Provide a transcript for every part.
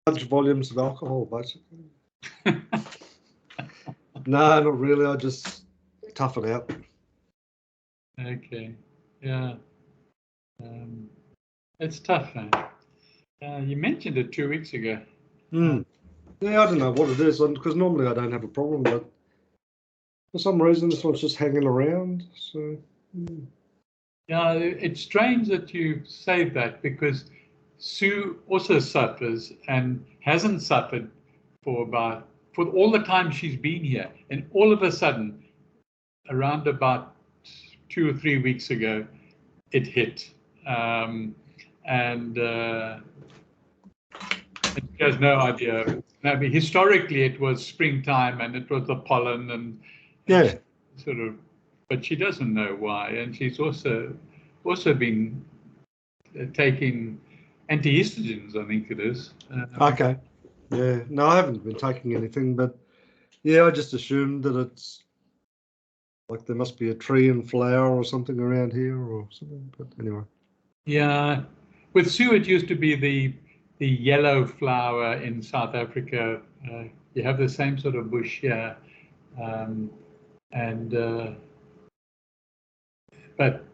large volumes of alcohol, basically. No, not really. I just tough it out. Okay, yeah. It's tough, man. You mentioned it 2 weeks ago. Yeah, I don't know what it is, because normally I don't have a problem, but for some reason this one's just hanging around. So. Yeah, it's strange that you say that, because Sue also suffers and hasn't suffered for all the time she's been here, and all of a sudden, around about 2 or 3 weeks ago, it hit, and she has no idea. I mean, historically, it was springtime and it was the pollen and Yeah, sort of, but she doesn't know why, and she's also been taking antihistamines, I think it is. okay. Yeah, no, I haven't been taking anything, but yeah, I just assumed that it's like there must be a tree in flower or something around here or something. But anyway. Yeah, with Sue, it used to be the yellow flower in South Africa. You have the same sort of bush here, and but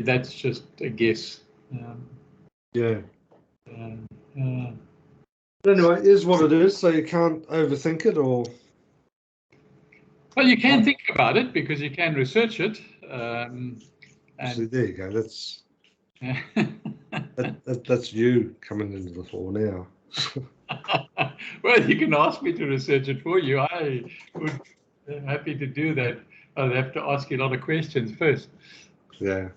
that's just a guess. Yeah. But anyway, it is what it is, so you can't overthink it, or. Well, you can think about it because you can research it. See, there you go. That's you coming into the fore now. Well, you can ask me to research it for you. I would be happy to do that. I'd have to ask you a lot of questions first. Yeah.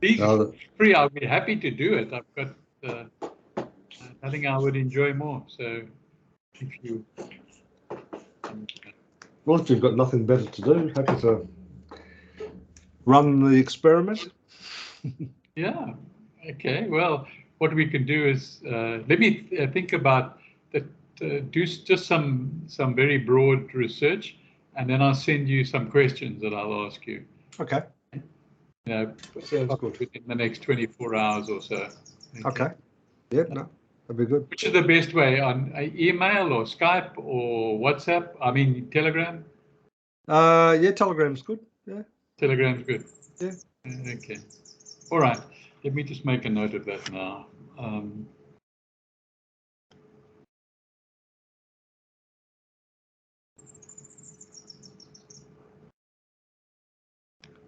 These free, I'll be happy to do it. I've got nothing I would enjoy more. So if you... Well, if you've got nothing better to do, happy to run the experiment. Yeah. Okay. Well, what we can do is let me think about that. Do just some very broad research, and then I'll send you some questions that I'll ask you. Okay. Sounds good. Within the next 24 hours or so. Okay. Yeah. No, that'd be good. Which is the best way, on email or Skype or WhatsApp? I mean, Telegram. Yeah, Telegram's good. Yeah. Telegram's good. Yeah. Okay. All right. Let me just make a note of that now.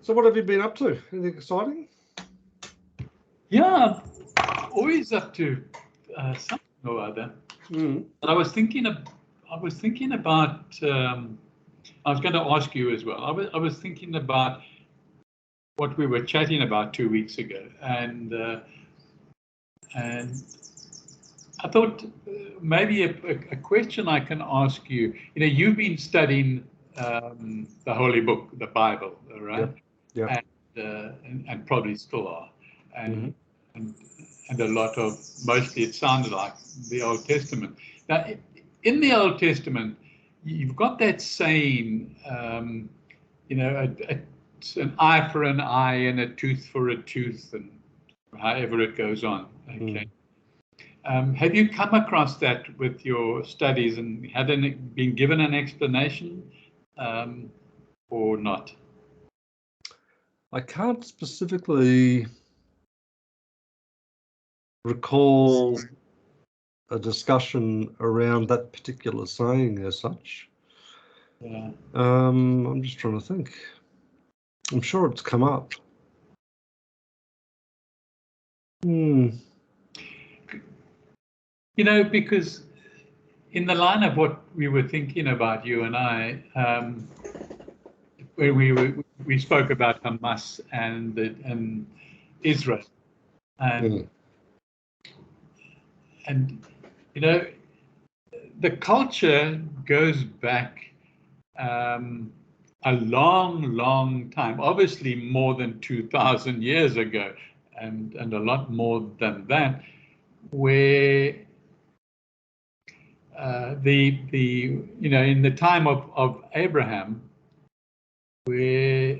So what have you been up to? Anything exciting? Yeah, always up to something or other. I was thinking about. I was going to ask you as well. I was thinking about what we were chatting about 2 weeks ago, and I thought maybe a question I can ask you. You know, you've been studying the Holy Book, the Bible, right? Yeah. And probably still are, and a lot of, mostly it sounded like the Old Testament. Now, in the Old Testament, you've got that saying, you know, it's an eye for an eye and a tooth for a tooth, and however it goes on. Okay. Have you come across that with your studies, and been given an explanation or not? I can't specifically recall a discussion around that particular saying as such. Yeah. I'm just trying to think. I'm sure it's come up. You know, because in the line of what we were thinking about, you and I, where we spoke about Hamas and Israel, and you know, the culture goes back a long time, obviously more than 2,000 years ago, and a lot more than that, where you know, in the time of Abraham, where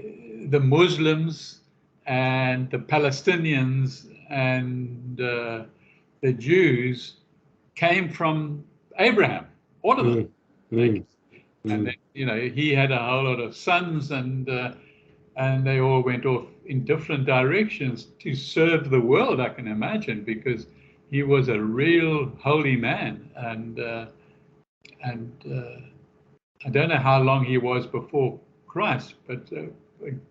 the Muslims and the Palestinians and the Jews came from Abraham, all of them. And then, he had a whole lot of sons, and they all went off in different directions to serve the world, I can imagine, because he was a real holy man. And I don't know how long he was before Christ, but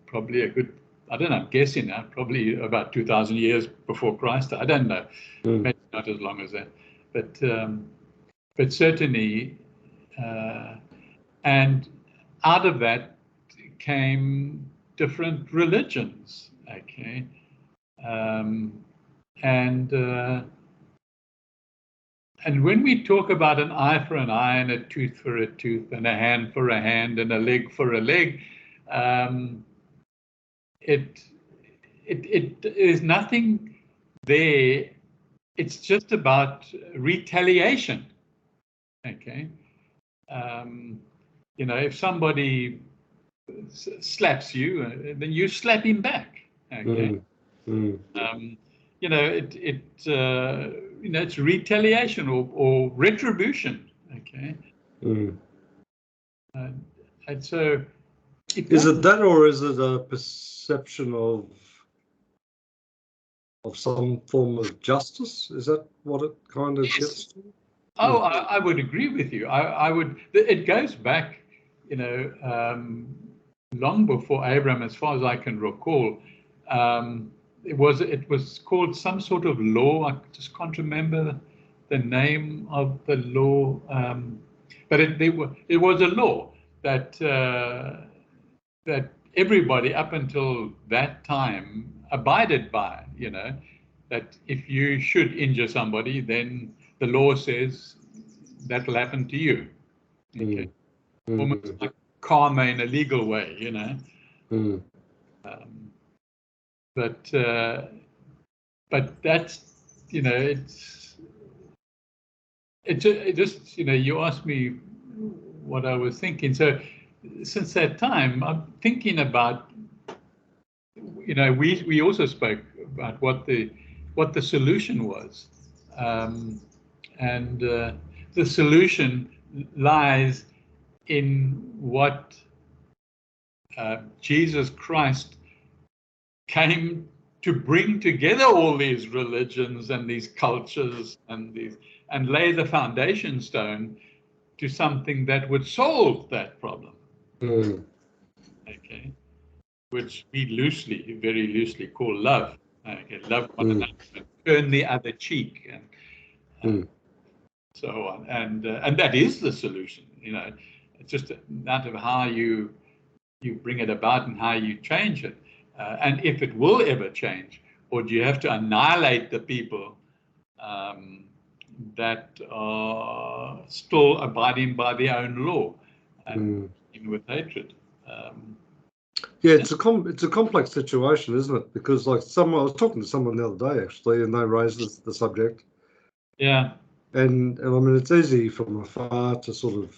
probably a good, I don't know, I'm guessing now, probably about 2,000 years before Christ. I don't know, maybe not as long as that, but certainly, and out of that came different religions, okay, and when we talk about an eye for an eye and a tooth for a tooth and a hand for a hand and a leg for a leg, it is nothing there. It's just about retaliation. Okay, if somebody slaps you, then you slap him back. Okay. It's retaliation or retribution. Okay. And so, is it that, or is it a perception of some form of justice? Is that what it kind of gets to? Oh, I would agree with you. I would. It goes back, long before Abraham, as far as I can recall. It was called some sort of law. I just can't remember the name of the law, but it was a law that everybody up until that time abided by. That if you should injure somebody, then the law says that will happen to you. Okay, almost like karma in a legal way, But that's, it just, you asked me what I was thinking. So since that time, I'm thinking about, we also spoke about what the solution was. And the solution lies in what Jesus Christ came to bring together all these religions and these cultures and lay the foundation stone to something that would solve that problem. Okay, which we very loosely call love. Okay, love one another and turn the other cheek, and so on. And that is the solution. It's just a matter of how you bring it about and how you change it. And if it will ever change, or do you have to annihilate the people that are still abiding by their own law and with hatred? Yeah, it's a complex situation, isn't it? Because I was talking to someone the other day actually, and they raised the subject. Yeah. And I mean, it's easy from afar to sort of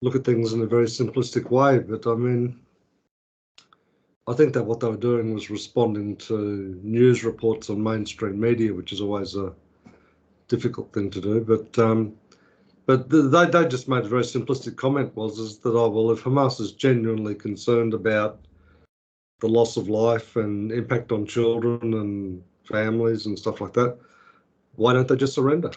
look at things in a very simplistic way, but I mean, I think that what they were doing was responding to news reports on mainstream media, which is always a difficult thing to do. But they just made a very simplistic comment, is that, oh, well, if Hamas is genuinely concerned about the loss of life and impact on children and families and stuff like that, why don't they just surrender?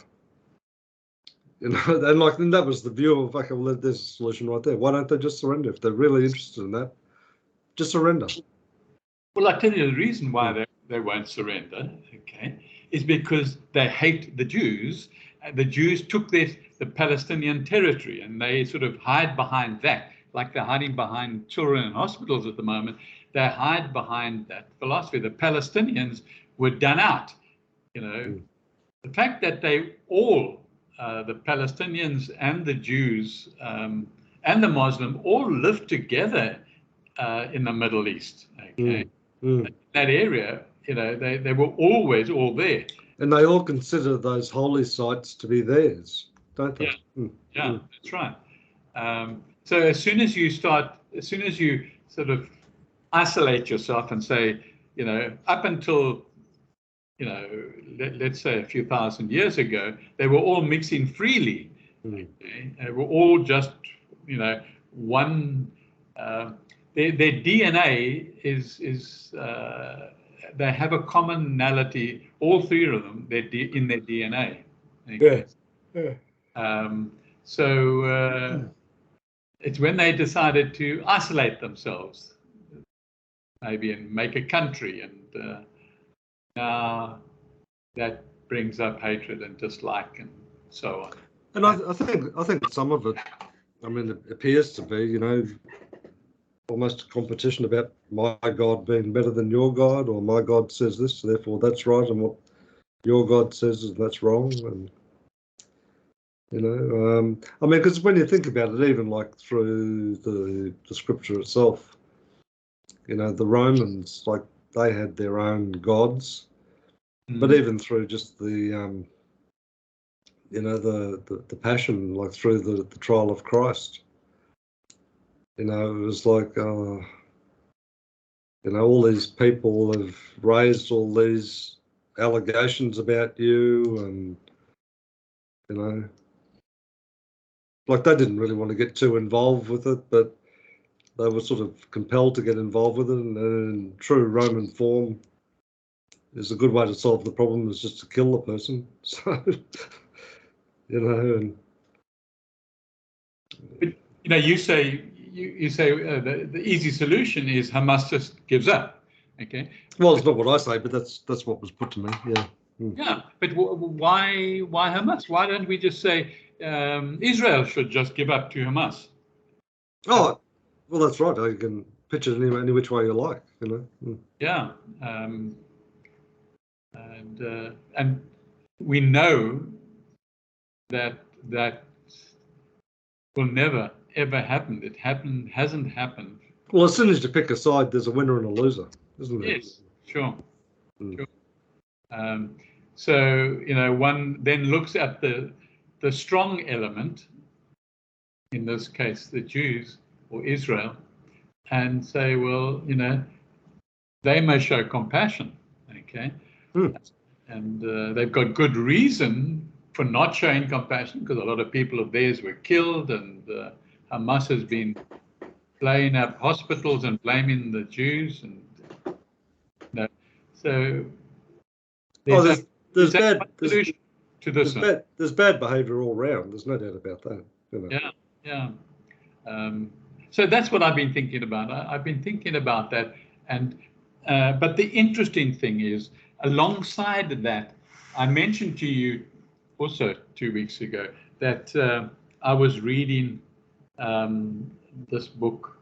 And that was the view of, okay, well, there's a solution right there. Why don't they just surrender if they're really interested in that? Just surrender. Well, I tell you the reason why they won't surrender, okay, is because they hate the Jews. The Jews took the Palestinian territory, and they sort of hide behind that, like they're hiding behind children in hospitals at the moment. They hide behind that philosophy. The Palestinians were done out. The fact that they all, the Palestinians and the Jews and the Muslim, all live together in the Middle East. Okay, that area, they were always all there. And they all consider those holy sites to be theirs, don't they? Yeah, that's right. So as soon as you sort of isolate yourself and say, up until you know, let's say a few thousand years ago, they were all mixing freely. Okay? They were all just, you know, one. Their DNA is they have a commonality. All three of them, in their DNA. Okay? So it's when they decided to isolate themselves, maybe, and make a country, and now that brings up hatred and dislike and so on. And I think some of it, I mean, it appears to be, you know, almost a competition about my God being better than your God, or my God says this, so therefore that's right, and what your God says is that's wrong. And you know, I mean, because when you think about it, even like through the scripture itself, you know, the Romans, like, they had their own gods, but even through just the you know, the passion, like through the trial of Christ, you know, it was like, you know, all these people have raised all these allegations about you, and you know, like, they didn't really want to get too involved with it, but they were sort of compelled to get involved with it, and in true Roman form, is a good way to solve the problem is just to kill the person. So, you know, and but, you know, you say the easy solution is Hamas just gives up. Okay. Well, it's not what I say, but that's what was put to me. Yeah. Yeah, but why Hamas? Why don't we just say Israel should just give up to Hamas? Oh, well, that's right. You can pitch it any which way you like, you know. Yeah, and we know that will never ever happen. It hasn't happened. Well, as soon as you pick a side, there's a winner and a loser, isn't there? Yes, sure. Sure. So, you know, one then looks at the strong element, in this case the Jews or Israel, and say, well, you know, they may show compassion, okay, and they've got good reason for not showing compassion, because a lot of people of theirs were killed, and Hamas has been blowing up hospitals and blaming the Jews, and you know, so there's bad behaviour all round. There's no doubt about that. You know? Yeah. So that's what I've been thinking about. I've been thinking about that, and but the interesting thing is, alongside that, I mentioned to you also 2 weeks ago that I was reading this book,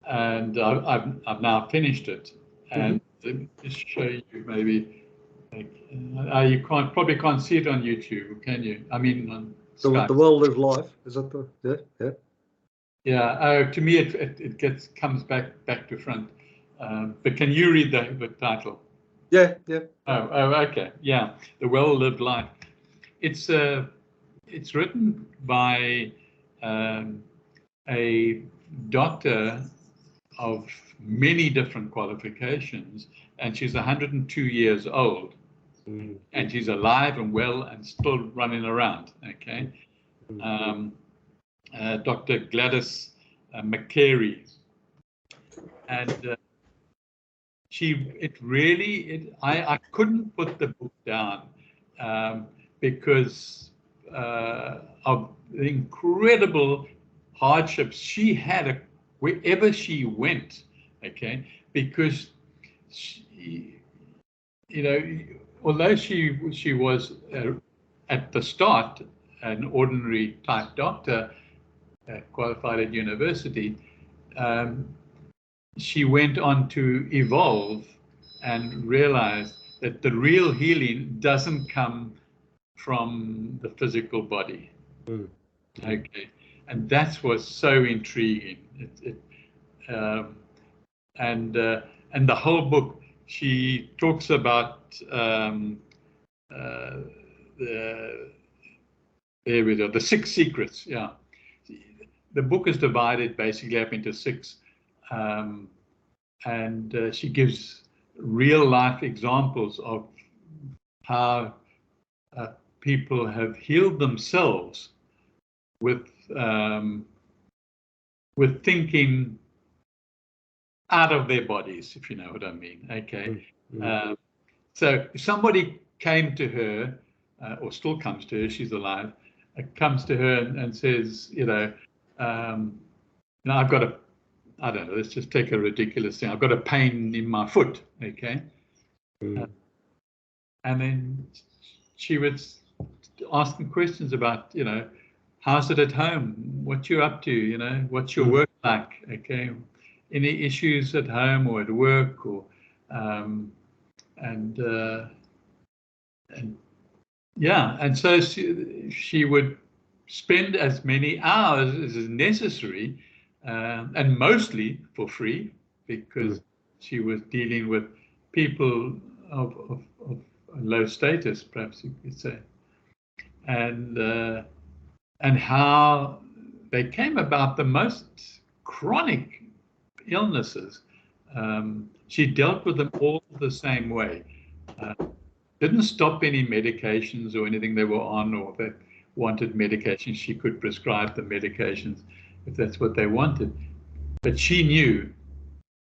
and I've now finished it, and let me just show you maybe. You probably can't see it on YouTube, can you? I mean, on Skype. The Well-Lived Life, is that the Yeah. To me, it comes back to front. But can you read the title? Yeah. Oh, okay. Yeah, The Well-Lived Life. It's written by a doctor of many different qualifications, and she's 102 years old, and she's alive and well and still running around. Okay. Dr. Gladys McCary, and I couldn't put the book down because of the incredible hardships she had wherever she went. Okay, because she, you know, although she was at the start an ordinary type doctor, qualified at university, she went on to evolve and realize that the real healing doesn't come from the physical body. Okay, and that's what's so intriguing. And the whole book, she talks about the 6 secrets. Yeah, the book is divided basically up into 6, and she gives real life examples of how people have healed themselves with thinking out of their bodies, if you know what I mean. Okay. Mm. So if somebody came to her, or still comes to her, she's alive, comes to her and says, I've got I don't know, let's just take a ridiculous thing. I've got a pain in my foot, okay? Mm. And then she would ask them questions about, how's it at home? What you're up to, what's your work like, okay? Any issues at home or at work, or and so she would spend as many hours as is necessary, and mostly for free, because she was dealing with people of low status, perhaps you could say, and how they came about the most chronic illnesses. She dealt with them all the same way. Didn't stop any medications or anything they were on, or if they wanted medications, she could prescribe the medications if that's what they wanted. But she knew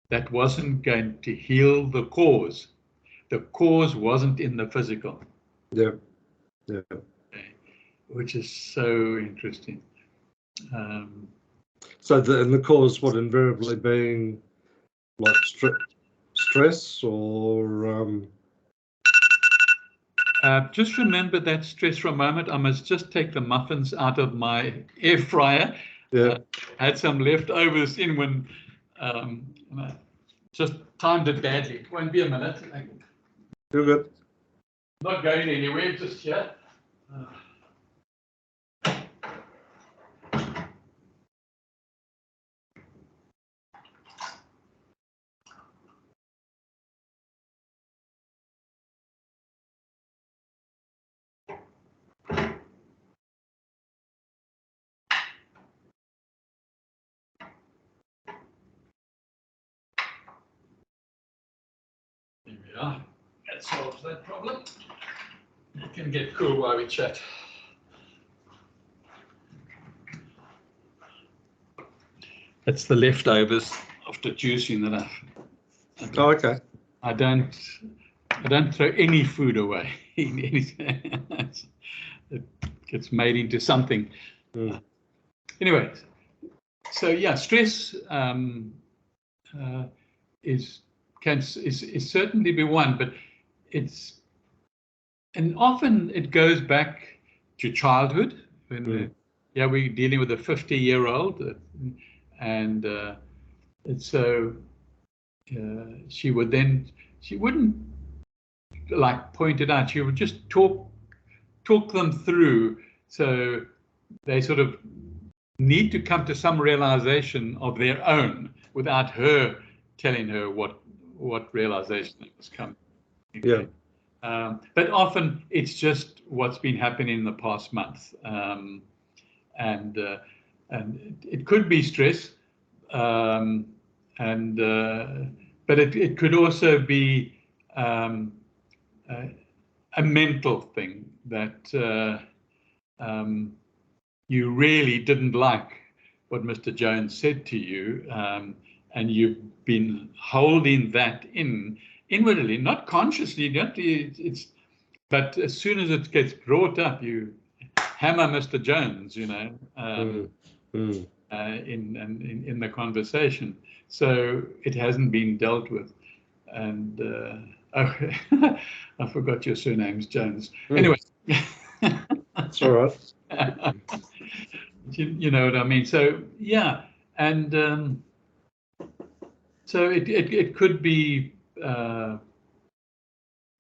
that wasn't going to heal the cause. The cause wasn't in the physical. Yeah. Yeah. Okay. Which is so interesting. So the cause would invariably being like stress or just remember that stress for a moment. I must just take the muffins out of my air fryer. Yeah. Had some leftovers in when just timed it badly. It won't be a minute. You're good. Not going anywhere, just here. There we are. That solves that problem. It can get cool while we chat. That's the leftovers after juicing that I've. Oh, okay. I don't throw any food away. It gets made into something. Anyway, so yeah, stress is certainly be one, but and often it goes back to childhood when we're dealing with a 50-year-old, and so she wouldn't like point it out. She would just talk them through, so they sort of need to come to some realization of their own without her telling her what realization it was coming. Okay. Yeah. But often it's just what's been happening in the past month, and it could be stress, but it could also be a mental thing that you really didn't like what Mr. Jones said to you, and you've been holding that inwardly, not consciously. But as soon as it gets brought up, you hammer Mr. Jones, in the conversation. So it hasn't been dealt with, and I forgot your surname's Jones. Anyway, that's all right. You know what I mean? So yeah, and so it could be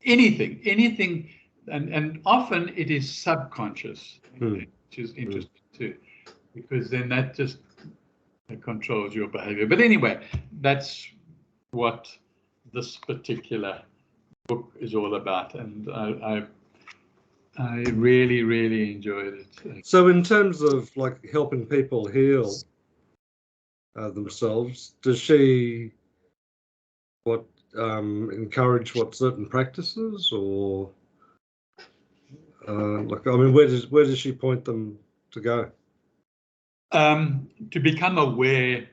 anything, and often it is subconscious, which is interesting too, because then that just controls your behavior. But anyway, that's what this particular book is all about, and I really, really enjoyed it. So in terms of like helping people heal themselves, does she encourage certain practices, or Like, I mean, where does she point them to go? To become aware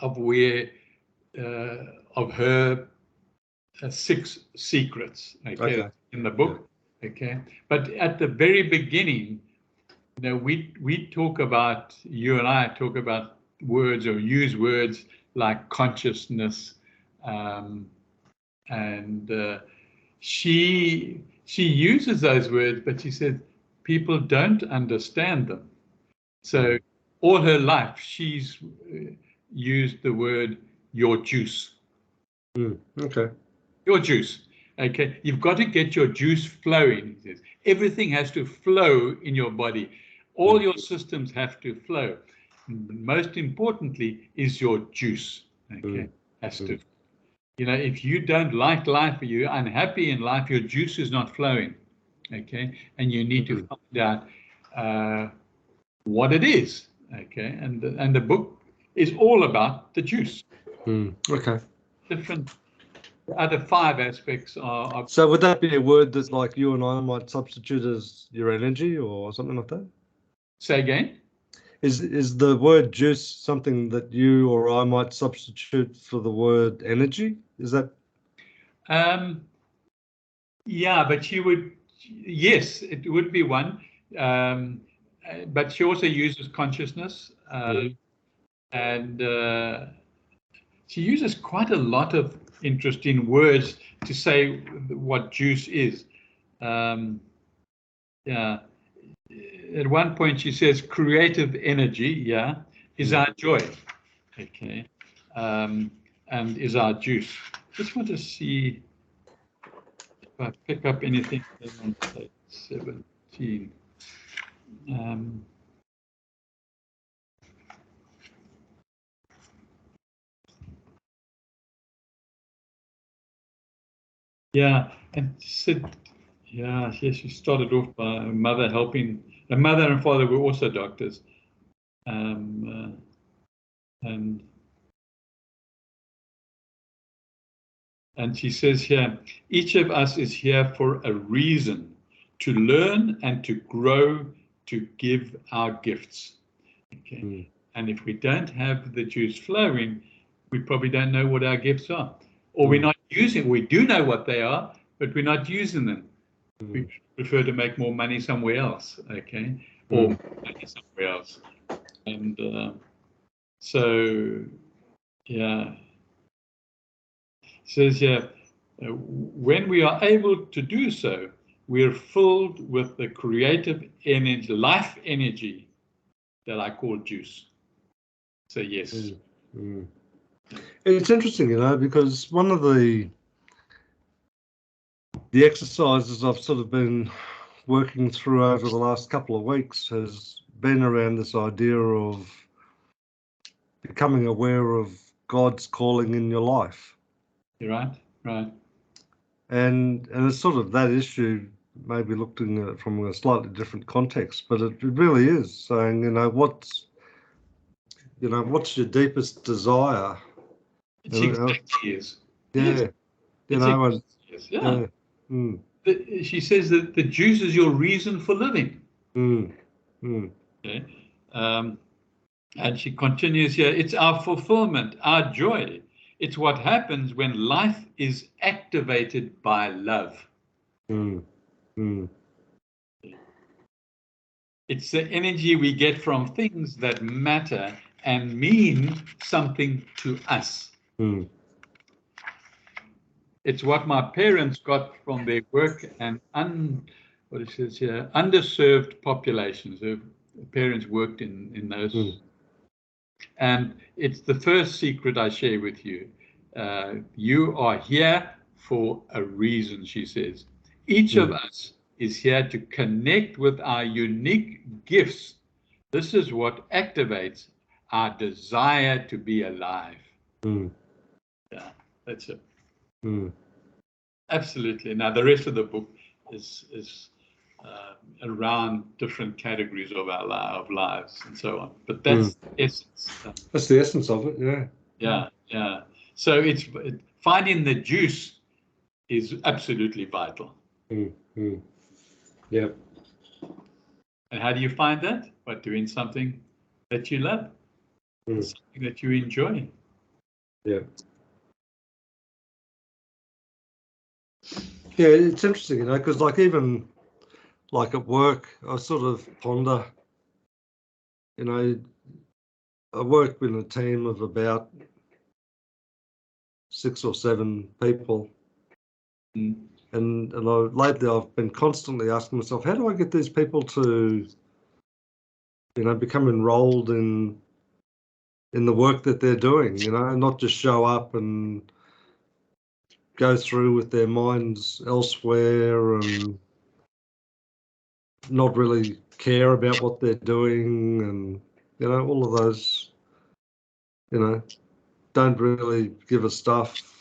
of where of her 6 secrets, okay, in the book, okay. But at the very beginning, you know, we talk about, you and I talk about words or use words like consciousness, and she uses those words, but she said people don't understand them. So all her life she's used the word your juice. Okay. Your juice. Okay, you've got to get your juice flowing. He says. Everything has to flow in your body. All your systems have to flow. Most importantly is your juice. Okay, has to. You know, if you don't like life, or you're unhappy in life, your juice is not flowing. Okay, and you need to find out what it is. Okay, and the book is all about the juice. Okay. Different. The other 5 aspects are. So would that be a word that, like, you and I might substitute as your energy or something like that? Say again? Is the word juice something that you or I might substitute for the word energy? Is that? Yeah, but she would. Yes, it would be one. But she also uses consciousness, and she uses quite a lot of interesting words to say what juice is. Yeah. At one point she says creative energy, is our joy. Okay. And is our juice. Just want to see if I pick up anything on page 17. Yeah, and she said, she started off by her mother helping. Her mother and father were also doctors, and she says here, each of us is here for a reason, to learn and to grow, to give our gifts. Okay, and if we don't have the juice flowing, we probably don't know what our gifts are, or we're not using. We do know what they are, but we're not using them. We prefer to make more money somewhere else, okay, or money somewhere else, and so yeah. It says here, when we are able to do so, we are filled with the creative energy, life energy that I call juice. So yes. It's interesting, you know, because one of the exercises I've sort of been working through over the last couple of weeks has been around this idea of becoming aware of God's calling in your life. You're right, right. And it's sort of that issue, maybe looking at it from a slightly different context, but it really is saying, you know, what's your deepest desire? It's exactly is. Yeah, you know, and yeah. She says that the juice is your reason for living. Okay. And she continues here, it's our fulfillment, our joy. It's what happens when life is activated by love. It's the energy we get from things that matter and mean something to us. It's what my parents got from their work and underserved populations. Their parents worked in those. And it's the first secret I share with you. You are here for a reason, she says. Each of us is here to connect with our unique gifts. This is what activates our desire to be alive. Yeah, that's it. Absolutely. Now, the rest of the book is around different categories of our lives and so on. But that's the essence. That's the essence of it, yeah. Yeah. So it's finding the juice is absolutely vital. Yeah. Yeah. And how do you find that? By doing something that you love, something that you enjoy. Yeah. Yeah, it's interesting, you know, because like even like at work, I sort of ponder, you know, I work in a team of about 6 or 7 people. And lately I've been constantly asking myself, how do I get these people to, you know, become enrolled in the work that they're doing, you know, and not just show up and go through with their minds elsewhere and not really care about what they're doing, and, you know, all of those, you know, don't really give a stuff,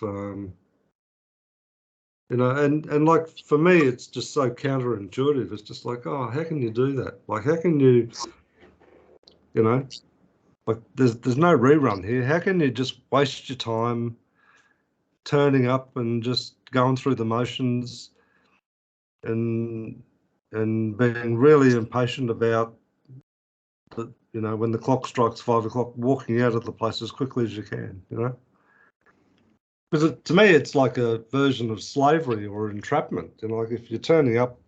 you know, and like for me, it's just so counterintuitive. It's just like, oh, how can you do that? Like, how can you, you know, like there's no rerun here. How can you just waste your time turning up and just going through the motions and being really impatient about the, you know, when the clock strikes 5 o'clock, walking out of the place as quickly as you can, you know? Because to me, it's like a version of slavery or entrapment. You know, like if you're turning up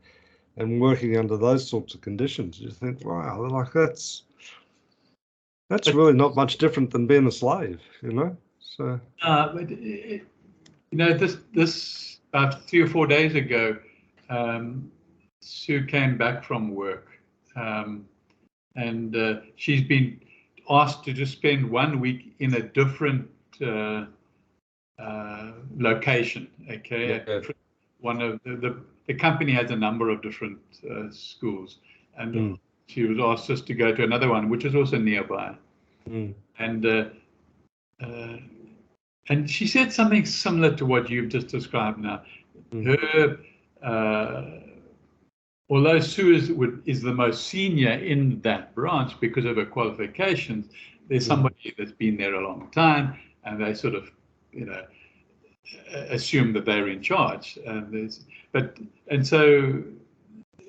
and working under those sorts of conditions, you think, wow, like that's really not much different than being a slave, you know? So. But you know, this about 3 or 4 days ago, Sue came back from work, and she's been asked to just spend 1 week in a different location. Okay, Yeah. one of the company has a number of different schools, and she was asked just to go to another one, which is also nearby. And she said something similar to what you've just described now. Her, although Sue is the most senior in that branch because of her qualifications, there's somebody that's been there a long time, and they sort of, you know, assume that they're in charge. And so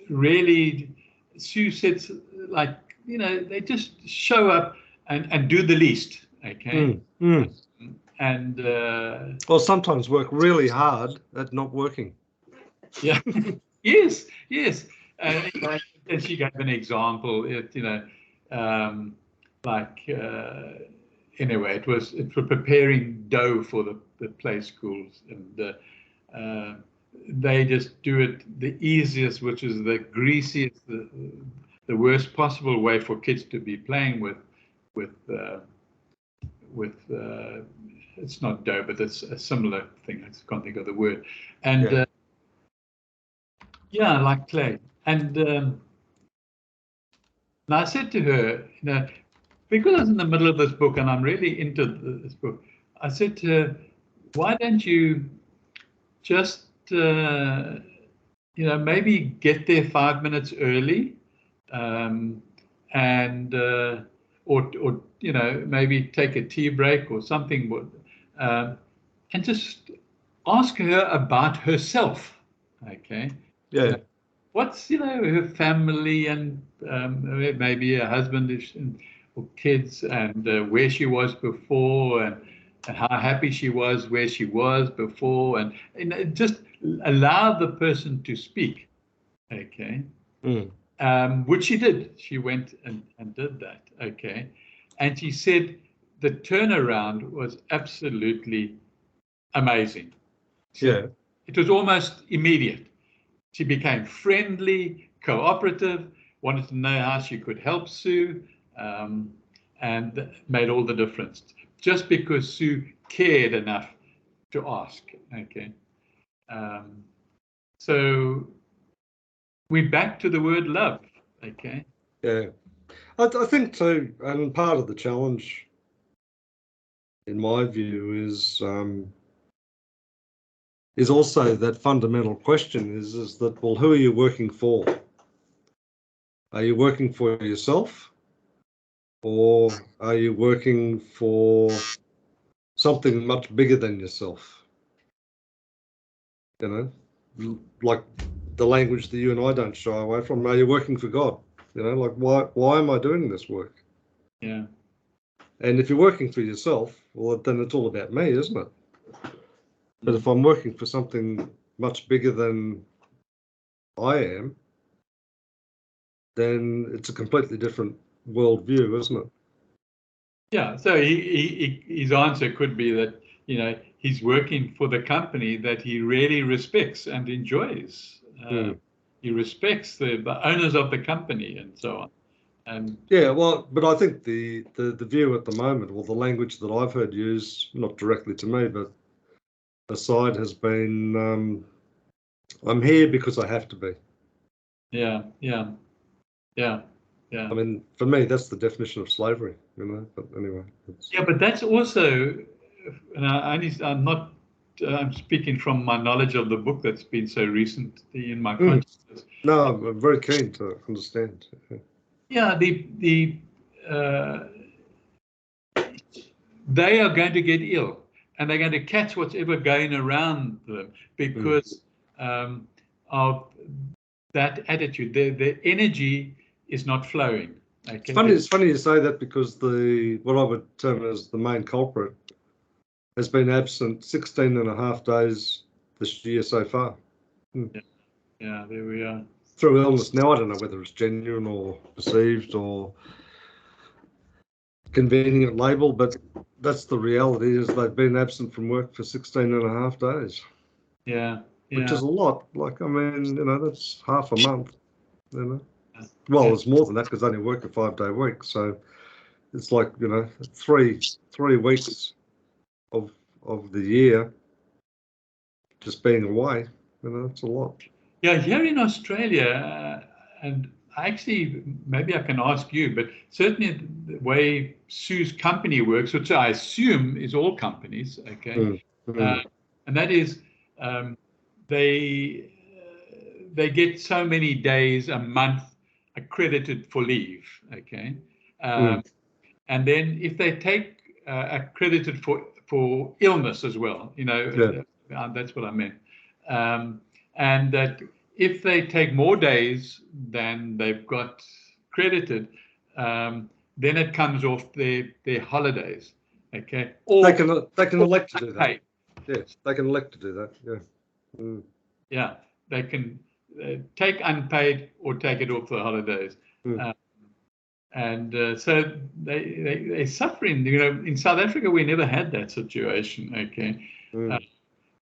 really, Sue said, like, you know, they just show up and do the least. Okay. And or sometimes work really hard at not working. Yeah. Yes. And she gave an example. You know, anyway, it was for preparing dough for the play schools, and they just do it the easiest, which is the greasiest, the worst possible way for kids to be playing with it's not dough, but it's a similar thing. I can't think of the word. And yeah, like clay. And I said to her, you know, because I was in the middle of this book and I'm really into this book, I said to her, why don't you just, you know, maybe get there 5 minutes early, and or you know, maybe take a tea break or something, and just ask her about herself. Okay. Yeah. You know, what's, you know, her family, and maybe her husband or kids, and where she was before, and how happy she was where she was before, and you know, just allow the person to speak. Okay. Which she did. She went and did that. Okay. And she said the turnaround was absolutely amazing. Yeah. It was almost immediate. She became friendly, cooperative, wanted to know how she could help Sue, and made all the difference. Just because Sue cared enough to ask. Okay. So we're back to the word love. Okay. Yeah. I think too, and part of the challenge, in my view, is also that fundamental question is that, well, who are you working for? Are you working for yourself, or are you working for something much bigger than yourself? You know, like the language that you and I don't shy away from. Are you working for God? You know, like why am I doing this work? Yeah. And if you're working for yourself, well, then it's all about me, isn't it? But if I'm working for something much bigger than I am, then it's a completely different worldview, isn't it? Yeah. So his answer could be that, you know, he's working for the company that he really respects and enjoys. He respects the owners of the company and so on. And yeah, well, but I think the view at the moment, or the language that I've heard used, not directly to me, but aside, has been, I'm here because I have to be. Yeah. I mean, for me, that's the definition of slavery, you know. But anyway. Yeah, but that's also, and I'm speaking from my knowledge of the book that's been so recently in my consciousness. No, I'm very keen to understand. Yeah, they are going to get ill, and they're going to catch whatever going around them because of that attitude. Their energy is not flowing. Okay? It's funny you say that, because what I would term as the main culprit has been absent 16 and a half days this year so far. Yeah, there we are. Through illness. Now, I don't know whether it's genuine or perceived or convenient label, but that's the reality, is they've been absent from work for 16 and a half days. Yeah. Which is a lot. Like, I mean, you know, that's half a month, you know. Well, it's more than that, because they only work a 5-day week. So it's like, you know, three weeks of the year just being away. You know, it's a lot. Yeah, here in Australia, and actually, maybe I can ask you, but certainly the way Sue's company works, which I assume is all companies, okay, and that is they get so many days a month accredited for leave, okay, and then if they take accredited for illness as well, you know, that's what I meant. And that if they take more days than they've got credited, then it comes off their holidays. Okay. Or they can elect to do that. Yes, they can elect to do that. Yeah. Yeah, they can take unpaid or take it off the holidays. And so they're suffering. You know, in South Africa, we never had that situation. Okay.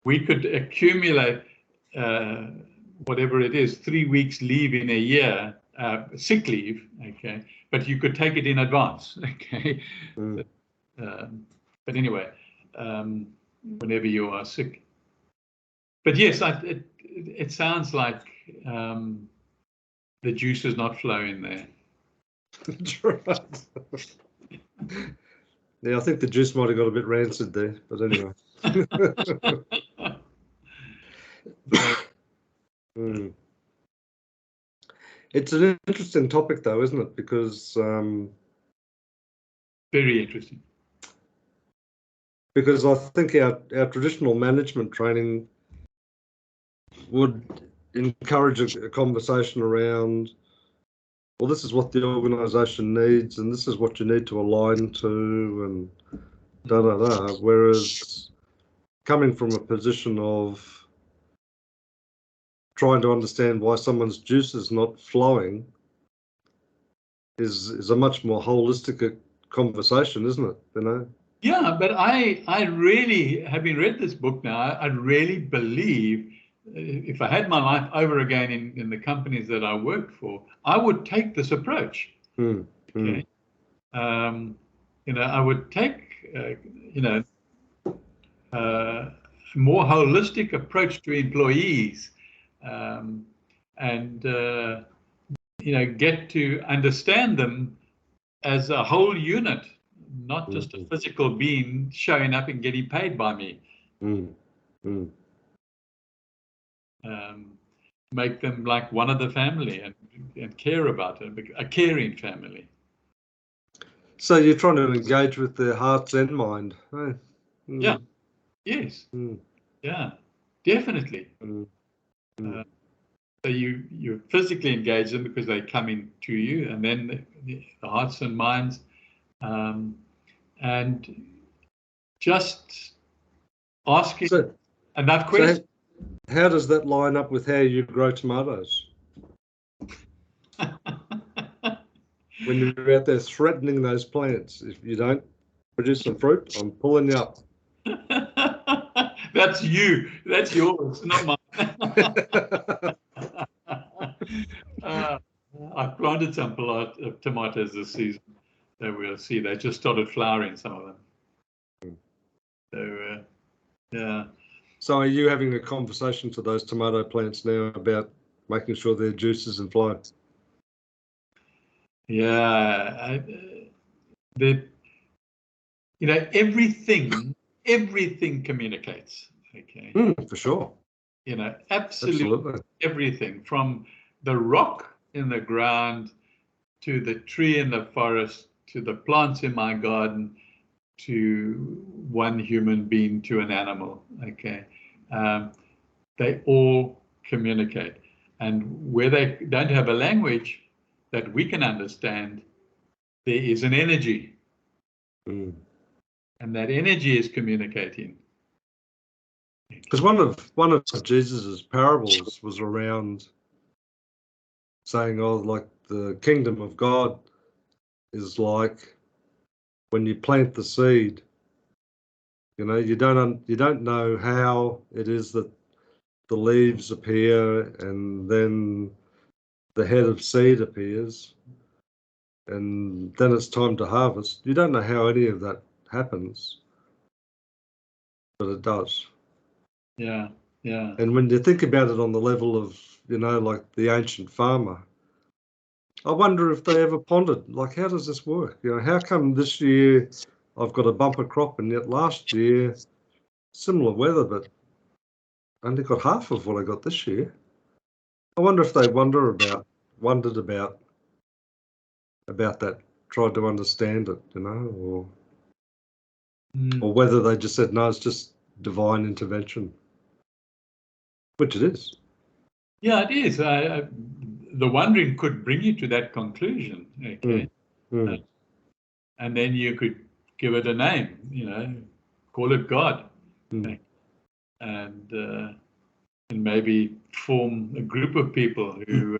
We could accumulate whatever it is, 3 weeks leave in a year, sick leave, okay, but you could take it in advance, okay. But anyway, whenever you are sick. But yes, it sounds like the juice is not flowing there. That's right. Yeah, I think the juice might have got a bit rancid there, but anyway. It's an interesting topic, though, isn't it? Because very interesting. Because I think our traditional management training would encourage a conversation around, well, this is what the organisation needs, and this is what you need to align to, and da-da-da. Whereas coming from a position of trying to understand why someone's juice is not flowing is a much more holistic conversation, isn't it? You know? Yeah, but I really, having read this book now, I really believe if I had my life over again in the companies that I worked for, I would take this approach. Okay. You know, I would take, you know, a more holistic approach to employees, and you know, get to understand them as a whole unit, not just a physical being showing up and getting paid by me. Make them like one of the family and care about it, a caring family. So you're trying to engage with their hearts and mind. Eh? Yeah. Yes. Yeah. Definitely. So you physically engage them because they come into you, and then the hearts and minds, and just asking enough questions. So how does that line up with how you grow tomatoes? When you're out there threatening those plants, if you don't produce some fruit, I'm pulling you up. That's you. That's yours, not mine. I've planted some tomatoes this season. So we'll see. They just started flowering, some of them. So, yeah. So are you having a conversation to those tomato plants now about making sure their juices and flow? Yeah. Everything communicates. Okay. For sure. Absolutely everything, from the rock in the ground to the tree in the forest to the plants in my garden to one human being to an animal. Okay. They all communicate. And where they don't have a language that we can understand, there is an energy. And that energy is communicating. Because one of Jesus's parables was around saying, oh, like the kingdom of God is like when you plant the seed. You don't know how it is that the leaves appear and then the head of seed appears and then it's time to harvest. You don't know how any of that happens, but it does. Yeah. And when you think about it on the level of, like the ancient farmer, I wonder if they ever pondered, like, how does this work? How come this year I've got a bumper crop and yet last year, similar weather, but only got half of what I got this year? I wonder if they wondered about that, tried to understand it, or whether they just said, no, it's just divine intervention, which it is. Yeah, it is. The wondering could bring you to that conclusion. Okay. And then you could give it a name, call it God. Okay. And maybe form a group of people who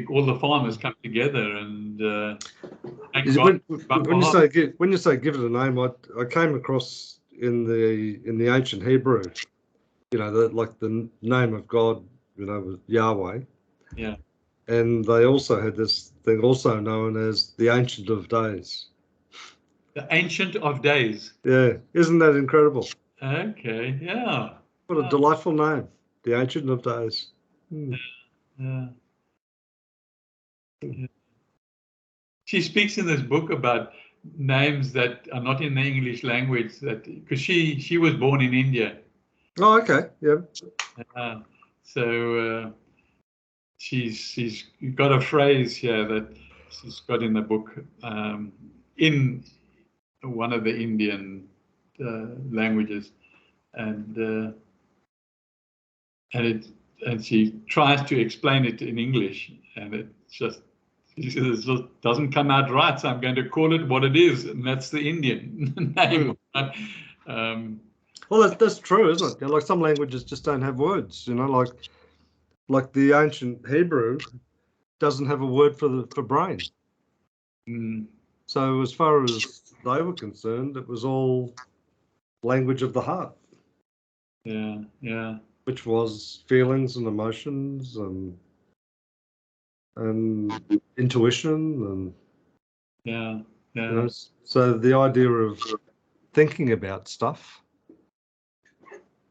all the farmers come together and when you say give it a name, I came across in the ancient Hebrew, like the name of God, was Yahweh. Yeah. And they also had this thing also known as the Ancient of Days. The Ancient of Days. Yeah, isn't that incredible? Okay, yeah. What a delightful name, the Ancient of Days. Yeah. She speaks in this book about names that are not in the English language, because she was born in India. Oh, okay, yeah. So she's got a phrase here that she's got in the book, in one of the Indian languages, and she tries to explain it in English, and it just doesn't come out right. So I'm going to call it what it is, and that's the Indian name. Well, that's true, isn't it? Like some languages just don't have words. Like the ancient Hebrew doesn't have a word for brain. So as far as they were concerned, it was all language of the heart. Yeah. Which was feelings and emotions and intuition and so the idea of thinking about stuff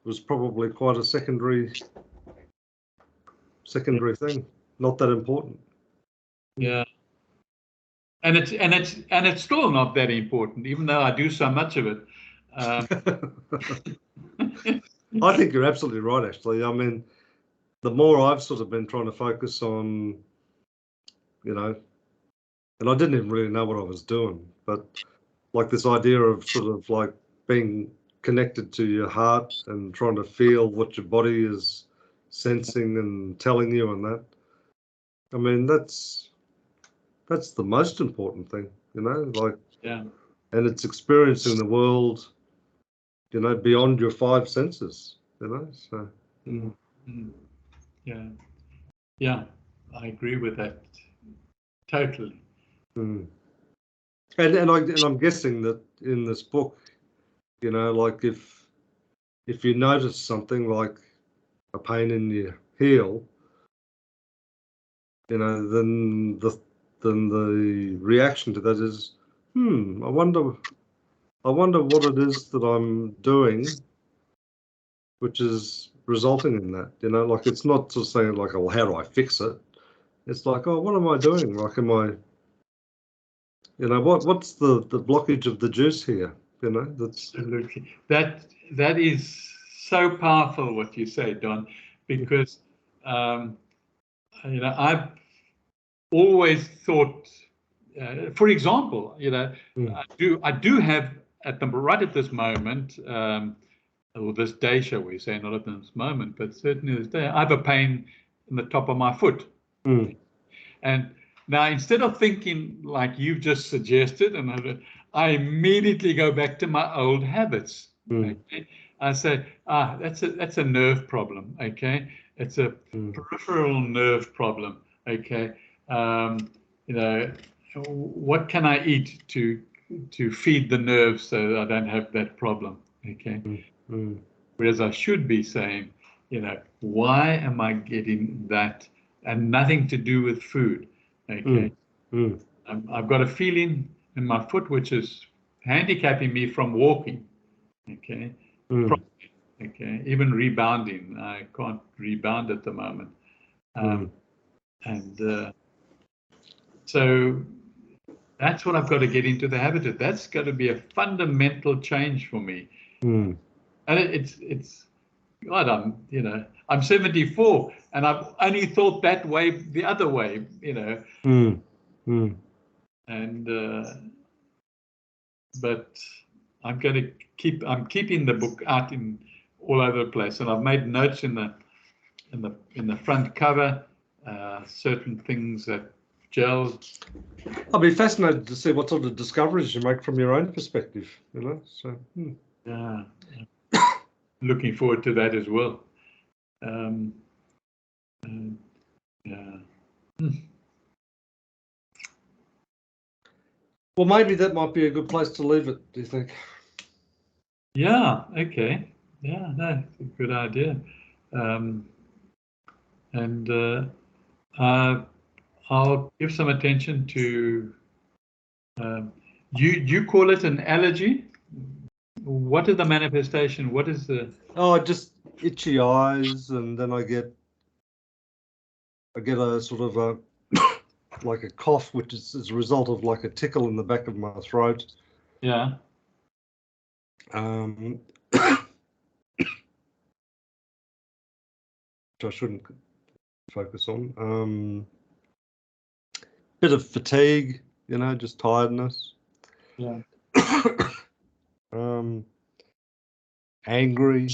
was probably quite a secondary thing, not that important. Yeah. And it's still not that important, even though I do so much of it. I think you're absolutely right, actually. I mean, the more I've sort of been trying to focus on, and I didn't even really know what I was doing, but like this idea of sort of like being connected to your heart and trying to feel what your body is sensing and telling you and that. I mean, that's the most important thing, like, Yeah. and it's experiencing the world, beyond your five senses, so. Yeah. Yeah, I agree with that totally. And I'm guessing that in this book, like if you notice something like a pain in your heel, then the reaction to that is, I wonder what it is that I'm doing, which is resulting in that. Like, it's not just saying like, oh, how do I fix it? It's like, oh, what am I doing? Like, am I, what's the blockage of the juice here? That's absolutely. That is so powerful what you say, Don, because I've always thought, for example, I do have right at this moment, or this day, shall we say, not at this moment, but certainly this day, I have a pain in the top of my foot. And now, instead of thinking like you've just suggested, and I immediately go back to my old habits. Okay? I say, that's a nerve problem. Okay, it's a peripheral nerve problem. Okay, what can I eat to feed the nerves so that I don't have that problem? Okay, whereas I should be saying, why am I getting that? And nothing to do with food. Okay, I've got a feeling in my foot which is handicapping me from walking. Okay, okay, even rebounding. I can't rebound at the moment, and so that's what I've got to get into the habit of. That's got to be a fundamental change for me. And it's God, I'm 74, and I've only thought that way, the other way, And but I'm keeping the book out in all over the place, and I've made notes in the front cover, certain things that gels. I'll be fascinated to see what sort of discoveries you make from your own perspective, so. Yeah. Looking forward to that as well. Yeah. Well, maybe that might be a good place to leave it, do you think? Yeah, okay. Yeah, no, it's a good idea. And I'll give some attention to, you call it an allergy? What is the manifestation? What is the... Oh, just itchy eyes, and then I get a sort of a like a cough, which is as a result of like a tickle in the back of my throat. Yeah. Which I shouldn't focus on. Bit of fatigue, just tiredness. Yeah. Angry.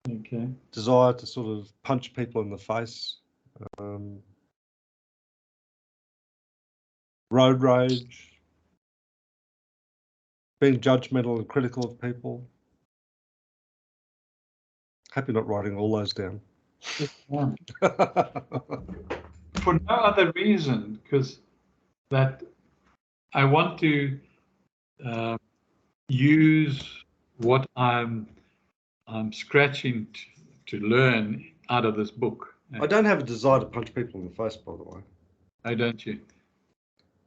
Okay. Desire to sort of punch people in the face. Road rage. Being judgmental and critical of people. Happy not writing all those down. Yeah. For no other reason, because that I want to use what I'm scratching to learn out of this book. I don't have a desire to punch people in the face, by the way. Oh, don't you?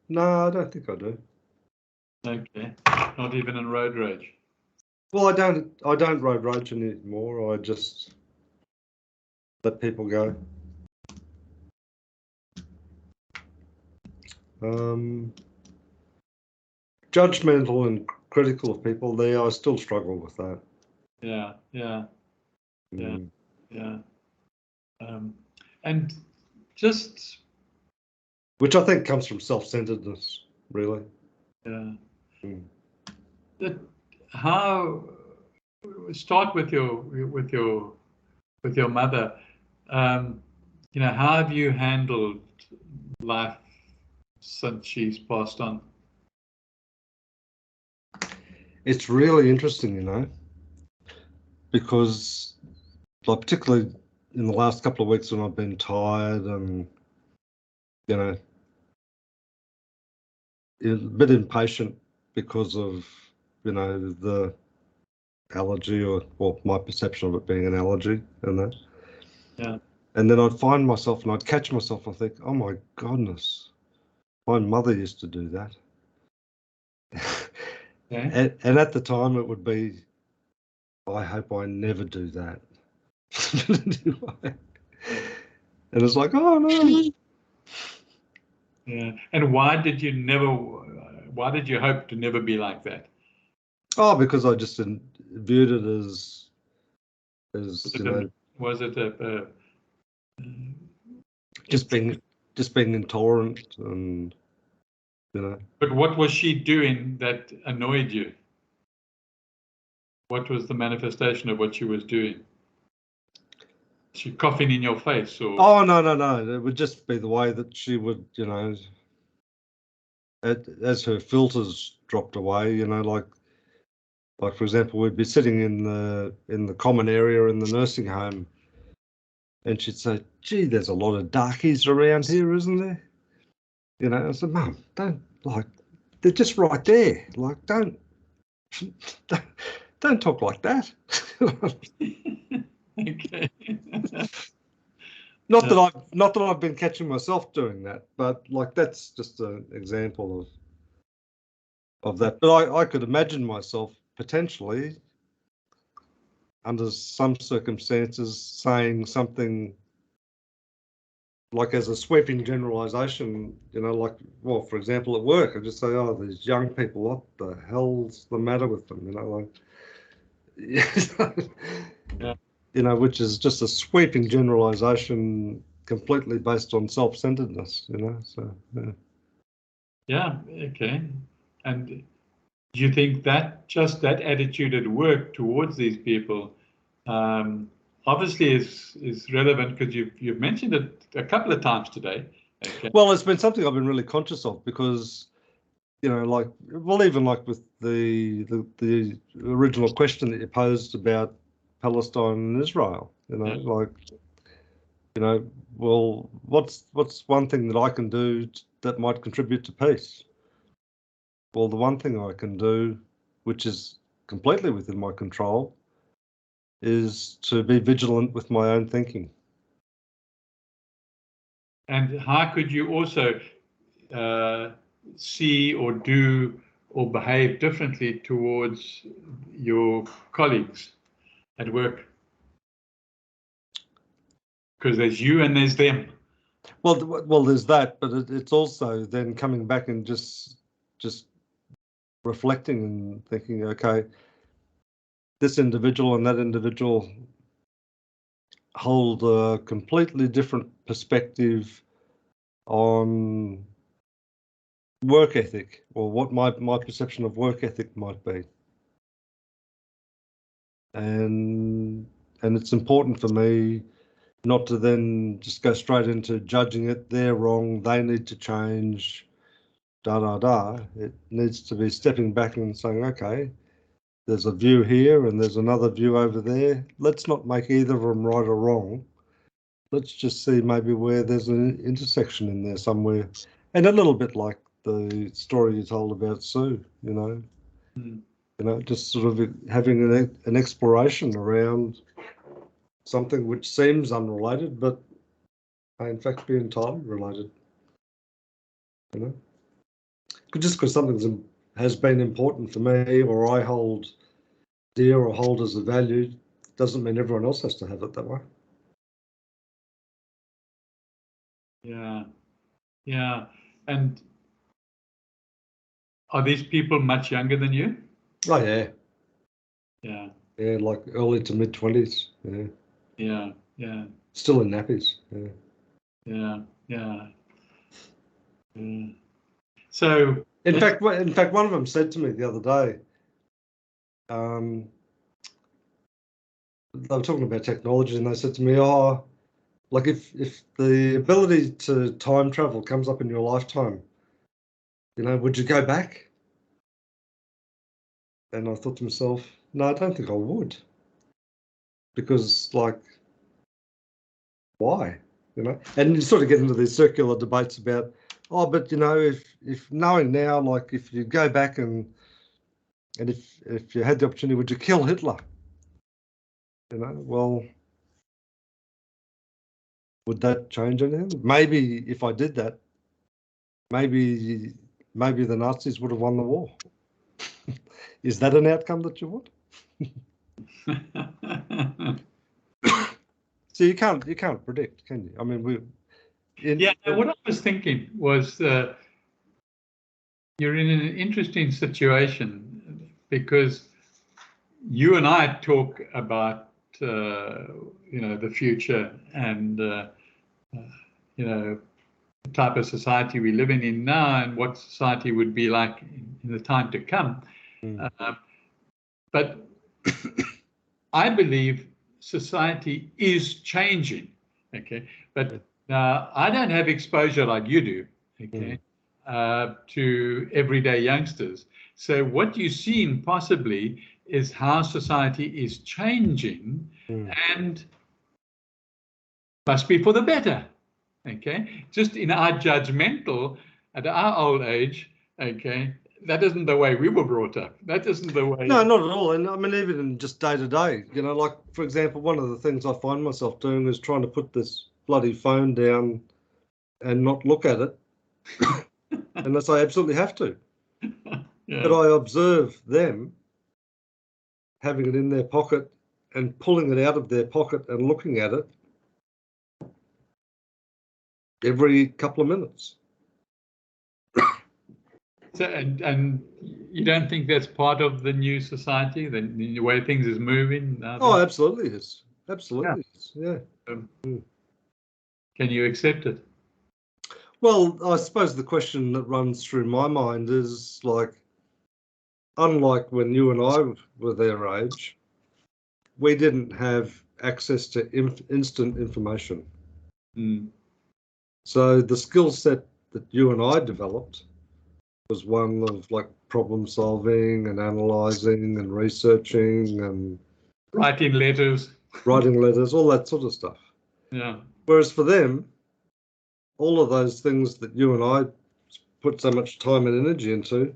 No, I don't think I do. Okay. Not even in road rage. Well, I don't road rage anymore. I just let people go. Judgmental and critical of people, I still struggle with that. Yeah. And just, which I think comes from self-centeredness, really. Yeah. How start with your with your mother. You know, how have you handled life since she's passed on? It's really interesting, you know, because like particularly in the last couple of weeks when I've been tired and, you know, a bit impatient because of, you know, the allergy or my perception of it being an allergy and that. Yeah. And then I'd find myself and I'd catch myself and think, oh my goodness, my mother used to do that. Okay. And at the time it would be, I hope I never do that. And it's like, oh no. Yeah. And why did you hope to never be like that? Oh, because I just viewed it as you know, was it just being intolerant and, you know. But what was she doing that annoyed you? What was the manifestation of what she was doing? She coughing in your face, or? Oh no. It would just be the way that she would, you know, as her filters dropped away, you know, like for example, we'd be sitting in the common area in the nursing home, and she'd say, "Gee, there's a lot of darkies around here, isn't there?" You know, I said, "Mum, don't, like, they're just right there. Like, don't talk like that." Okay. Not that I've been catching myself doing that, but like that's just an example of that. But I could imagine myself potentially under some circumstances saying something like as a sweeping generalization, you know, like, well, for example, at work, I just say, oh, these young people, what the hell's the matter with them? You know, like, Yeah. You know, which is just a sweeping generalization completely based on self-centeredness, you know, so, yeah. Yeah, okay. And do you think that just that attitude at work towards these people obviously is relevant because you've mentioned it a couple of times today. Okay. Well, it's been something I've been really conscious of because, you know, like, well, even like with the original question that you posed about Palestine and Israel, you know, Yeah. like, you know, well, what's one thing that I can do that might contribute to peace? Well, the one thing I can do, which is completely within my control, is to be vigilant with my own thinking. And how could you also see or do or behave differently towards your colleagues at work? Because there's you and there's them. Well, there's that, but it's also then coming back and just reflecting and thinking, okay, this individual and that individual hold a completely different perspective on work ethic, or what my perception of work ethic might be. And it's important for me not to then just go straight into judging it. They're wrong, they need to change, da da da. It needs to be stepping back and saying, okay, there's a view here and there's another view over there. Let's not make either of them right or wrong. Let's just see maybe where there's an intersection in there somewhere. And a little bit like the story you told about Sue, you know. You know, just sort of having an exploration around something which seems unrelated, but may in fact be entirely related. You know, just because something has been important for me, or I hold dear or hold as a value, doesn't mean everyone else has to have it that way. Yeah, yeah. And are these people much younger than you? Oh yeah. Yeah. Yeah, like early to mid 20s. Yeah. Yeah. Yeah. Still in nappies. Yeah. Yeah. Yeah. Yeah. So in fact, one of them said to me the other day, they were talking about technology, and they said to me, "Oh, like if the ability to time travel comes up in your lifetime, would you go back?" And I thought to myself, no, I don't think I would, because like, why? And you sort of get into these circular debates about, oh, but if knowing now, like if you go back and if you had the opportunity, would you kill Hitler? Well, would that change anything? Maybe if I did that, maybe the Nazis would have won the war. Is that an outcome that you want? So you can't predict, can you? I mean, what I was thinking was you're in an interesting situation because you and I talk about the future and the type of society we're living in now and what society would be like in the time to come. But I believe society is changing. Okay, but I don't have exposure like you do. Okay. To everyday youngsters. So what you've seen possibly is how society is changing and must be for the better. Okay, just in our judgmental at our old age, okay, that isn't the way we were brought up. That isn't the way. No, not at all. And I mean, even in just day to day, like for example, one of the things I find myself doing is trying to put this bloody phone down and not look at it unless I absolutely have to. Yeah. But I observe them having it in their pocket and pulling it out of their pocket and looking at it every couple of minutes. So, and you don't think that's part of the new society, the way things is moving? Oh, absolutely is. Absolutely is. Yeah. Can you accept it? Well, I suppose the question that runs through my mind is like, unlike when you and I were their age, we didn't have access to instant information. So the skill set that you and I developed was one of like problem solving and analysing and researching and writing letters, all that sort of stuff. Yeah. Whereas for them, all of those things that you and I put so much time and energy into,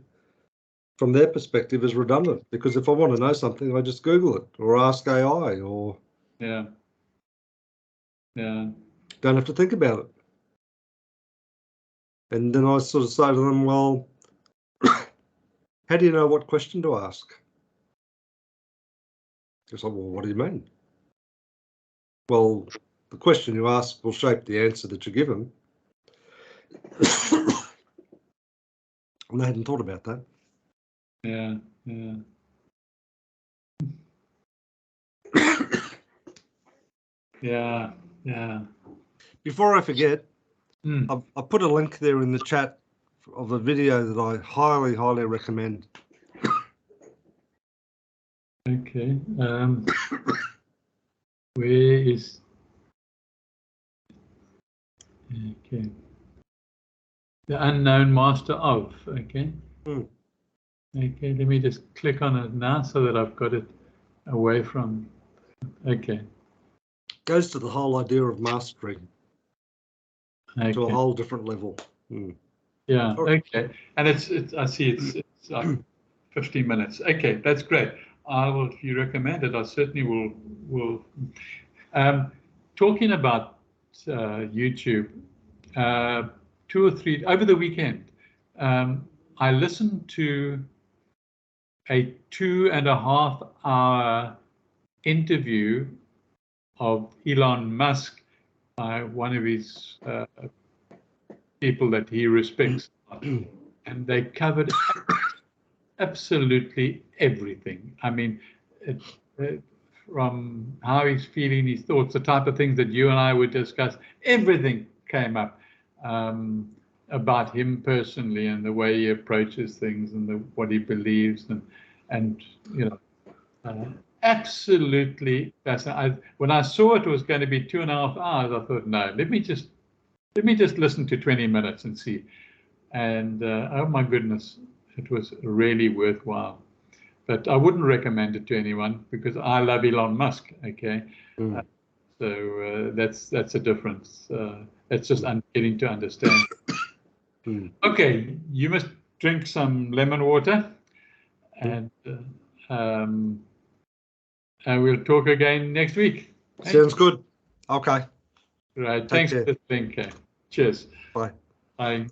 from their perspective, is redundant. Because if I want to know something, I just Google it or ask AI or don't have to think about it. And then I sort of say to them, well, how do you know what question to ask? It's like, well, what do you mean? Well, the question you ask will shape the answer that you're given. And I hadn't thought about that. Yeah. Before I forget, I've put a link there in the chat of a video that I highly, highly recommend. Okay. Where is? Okay. The Unknown Master of. Okay. Okay. Let me just click on it now so that I've got it away from. Okay. Goes to the whole idea of mastering to a whole different level. Yeah. Okay. And it's I see it's like 15 minutes. Okay, that's great. I will, if you recommend it, I certainly will. Talking about YouTube, 2 or 3 over the weekend, I listened to a 2.5-hour interview of Elon Musk by one of his people that he respects, and they covered absolutely everything. I mean, from how he's feeling, his thoughts, the type of things that you and I would discuss, everything came up about him personally and the way he approaches things and what he believes and absolutely fascinating. When I saw it was going to be 2.5 hours, I thought, no, let me just listen to 20 minutes and see. And oh my goodness, it was really worthwhile. But I wouldn't recommend it to anyone because I love Elon Musk. Okay, so that's a difference. That's just getting to understand. Okay, you must drink some lemon water, and we'll talk again next week. Sounds good. Okay. Right. Thanks for the link. Cheers. Bye. Bye.